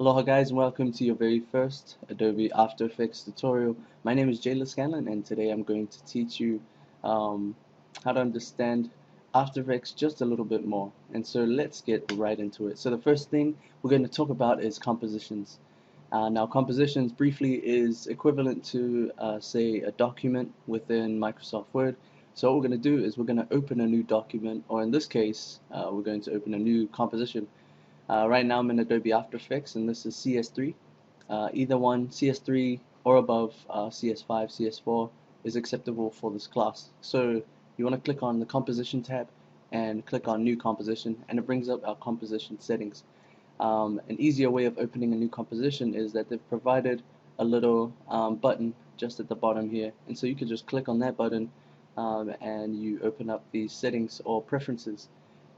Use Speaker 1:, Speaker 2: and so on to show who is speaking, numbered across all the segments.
Speaker 1: Aloha guys and welcome to your very first Adobe After Effects tutorial. My name is Jayla Scanlon and today I'm going to teach you how to understand After Effects just a little bit more. And so let's get right into it. So the first thing we're going to talk about is compositions. Now compositions briefly is equivalent to say a document within Microsoft Word. So what we're going to do is we're going to open a new document, or in this case we're going to open a new composition. Right now I'm in Adobe After Effects and this is CS3. Either one, CS3 or above, CS5, CS4 is acceptable for this class. So you want to click on the Composition tab and click on New Composition, and it brings up our composition settings. An easier way of opening a new composition is that they've provided a little button just at the bottom here, and so you can just click on that button and you open up these settings or preferences.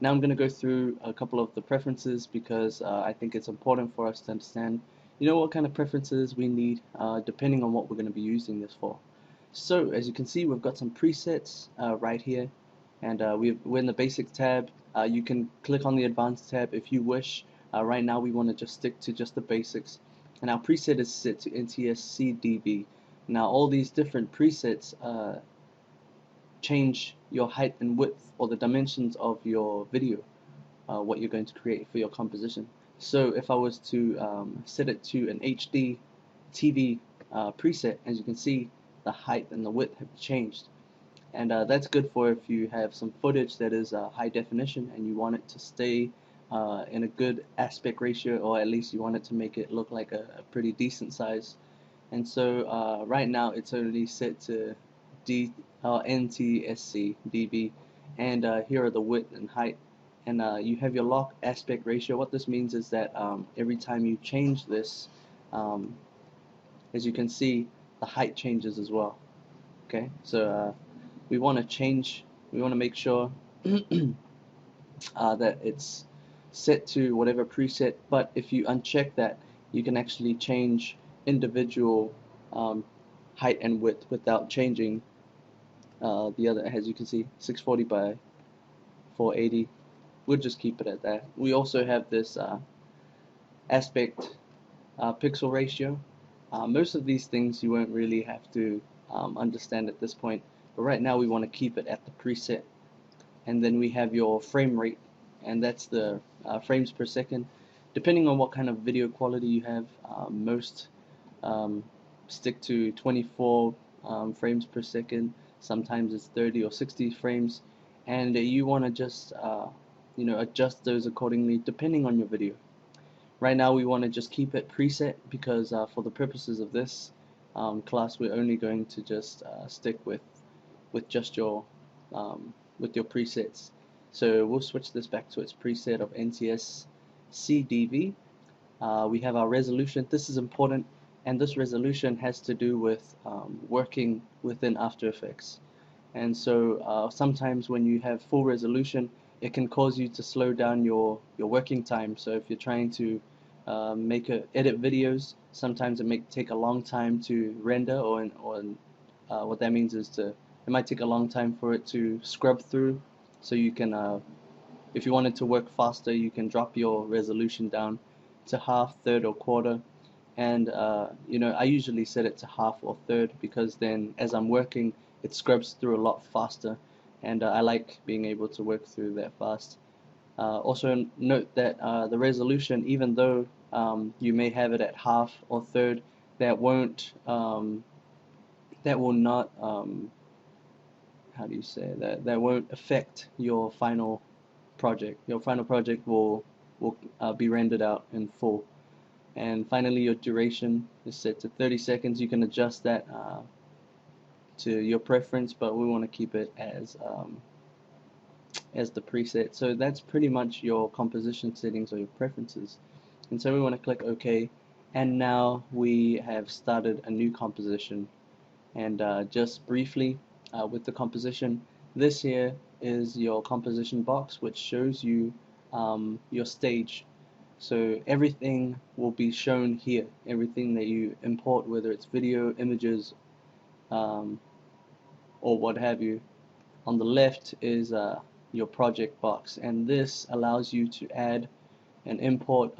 Speaker 1: Now I'm going to go through a couple of the preferences because I think it's important for us to understand, what kind of preferences we need depending on what we're going to be using this for. So as you can see, we've got some presets right here, and we're in the Basics tab. You can click on the Advanced tab if you wish. Right now we want to just stick to just the basics, and our preset is set to NTSC-DB. Now all these different presets change your height and width or the dimensions of your video, what you're going to create for your composition. So if I was to set it to an HD TV preset, as you can see, the height and the width have changed. And that's good for if you have some footage that is high definition and you want it to stay in a good aspect ratio, or at least you want it to make it look like a pretty decent size. And so right now it's only set to NTSC DB, and here are the width and height, and you have your lock aspect ratio. What this means is that every time you change this, um, as you can see, the height changes as well. Okay, so we want to make sure that it's set to whatever preset, but if you uncheck that, you can actually change individual um, height and width without changing the other. As you can see, 640 by 480. We'll just keep it at that. We also have this aspect pixel ratio. Most of these things you won't really have to understand at this point, but right now we want to keep it at the preset. And then we have your frame rate, and that's the frames per second. Depending on what kind of video quality you have, most um, stick to 24 frames per second. Sometimes it's 30 or 60 frames, and you want to just adjust those accordingly depending on your video. Right now we want to just keep it preset because for the purposes of this class we're only going to just stick with just your with your presets. So we'll switch this back to its preset of NTS CDV. We have our resolution. This is important, and this resolution has to do with working within After Effects. And so sometimes when you have full resolution, it can cause you to slow down your working time. So if you're trying to edit videos, sometimes it may take a long time to render, or what that means is it might take a long time for it to scrub through. So you can, if you want it to work faster, you can drop your resolution down to half, third, or quarter. And I usually set it to half or third because then as I'm working, it scrubs through a lot faster, and I like being able to work through that fast. Also note that the resolution, even though you may have it at half or third, that will not how do you say that won't affect your final project. Your final project will be rendered out in full. And finally, your duration is set to 30 seconds. You can adjust that to your preference, but we want to keep it as the preset. So that's pretty much your composition settings or your preferences. And so we want to click OK, and now we have started a new composition. And just briefly with the composition, this here is your composition box, which shows you your stage. So everything will be shown here, everything that you import, whether it's video, images, or what have you. On the left is your project box, and this allows you to add and import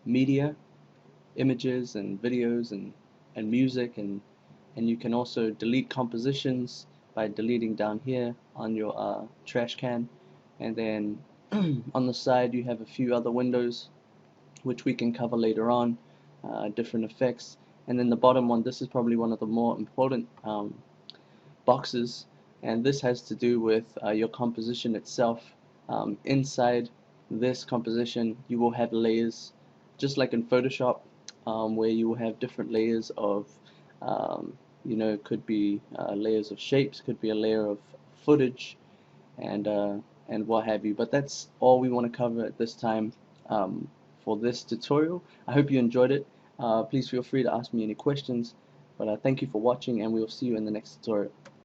Speaker 1: media images and videos and music, and you can also delete compositions by deleting down here on your trash can. And then on the side you have a few other windows which we can cover later on, different effects. And then the bottom one, this is probably one of the more important boxes, and this has to do with your composition itself. Inside this composition you will have layers, just like in Photoshop, where you will have different layers of could be layers of shapes, could be a layer of footage, and what have you. But that's all we want to cover at this time for this tutorial. I hope you enjoyed it. Please feel free to ask me any questions, but thank you for watching, and we will see you in the next tutorial.